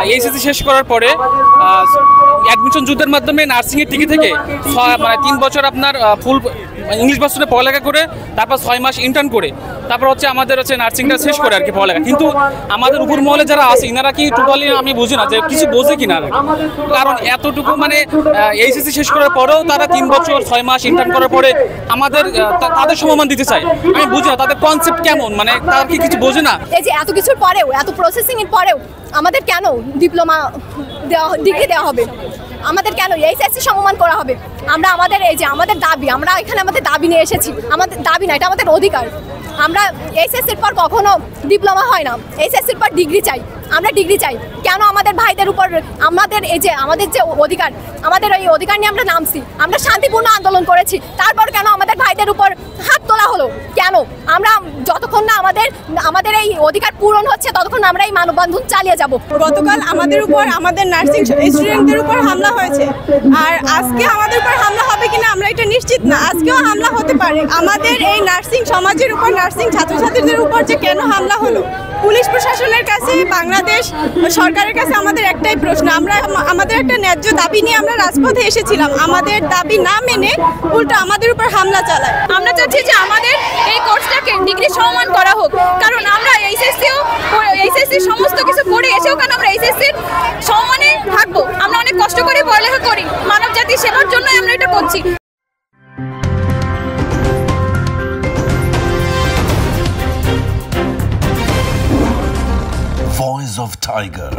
HSC শেষ করার পরে অ্যাডমিশন যুদ্ধের মাধ্যমে নার্সিংয়ের টিকি থেকে মানে 3 বছর আপনার ফুল ইংলিশ ভার্সনে পড়ালেখা করে তারপর 6 মাস ইন্টার্ন করে তারপর হচ্ছে আমাদের হচ্ছে নার্সিংটা শেষ করে আর কি পড়ালেখা। কিন্তু আমাদের উপর মহলে যারা আছে ইনারা কি টোটালি আমি বুঝি না যে কিছু বোঝে কিনা, কারণ এতটুকু মানে এইচএসসি শেষ করার পরেও তারা 3 বছর 6 মাস ইন্টার্ন করার পরে আমাদের তাদের সমমান দিতে চায়। আমি বুঝি না তাদের কনসেপ্ট কেমন, মানে তারা কি কিছু বোঝে না। এই যে এত কিছুর পরেও, এত প্রসেসিং এর পরেও আমাদের কেন ডিপ্লোমা ডিগ্রি দেওয়া হবে, আমাদের কেন এইচএসসি সমমান করা হবে? আমরা আমাদের এই যে আমাদের দাবি, আমরা এখানে আমাদের দাবি নিয়ে এসেছি। আমাদের দাবি না, এটা আমাদের অধিকার। আমরা এইচএসসির পর কখনো ডিপ্লোমা হয় না, এইচএসসির পর ডিগ্রি চাই, আমরা ডিগ্রি চাই। কেন আমাদের ভাইদের উপর আমাদের এই যে আমাদের যে অধিকার, আমাদের এই অধিকার নিয়ে আমরা নামছি, আমরা শান্তিপূর্ণ আন্দোলন করেছি, তারপর কেন আমাদের ভাইদের উপর হাত তোলা হলো? কেন? আমরা যতক্ষণ না আমাদের এই অধিকার পূরণ হচ্ছে ততক্ষণ আমরা এই মানববন্ধন চালিয়ে যাব। গতকাল আমাদের উপর, আমাদের নার্সিং স্টুডেন্টদের উপর হামলা হয়েছে, আর আজকে আমাদের উপর হামলা হবে কিনা আমরা এটা নিশ্চিত না। আজকেও হামলা হতে পারে। আমাদের এই নার্সিং সমাজের উপর, নার্সিং ছাত্রছাত্রীদের উপর যে কেন হামলা হলো, পুলিশ প্রশাসনের কাছে, বাংলাদেশ সরকারের কাছে আমাদের একটাই প্রশ্ন। আমরা আমাদের একটা ন্যায্য দাবি নিয়ে আমরা রাজপথে এসেছিলাম, আমাদের দাবি না মেনে উল্টো আমাদের উপর হামলা চালায়। আমরা চাচ্ছি যে আমাদের এই কোর্সটাকে ডিগ্রি সমমান করা হোক, কারণ আমরা এইচএসসি সমস্ত কিছু পড়ে এসেও কেন আমরা এইচএসসির সম্মানে থাকবো? আমরা অনেক কষ্ট করে পড়ালেখা করি, মানব জাতির সেবার জন্যই আমরা এটা করছি। Voice of Tiger.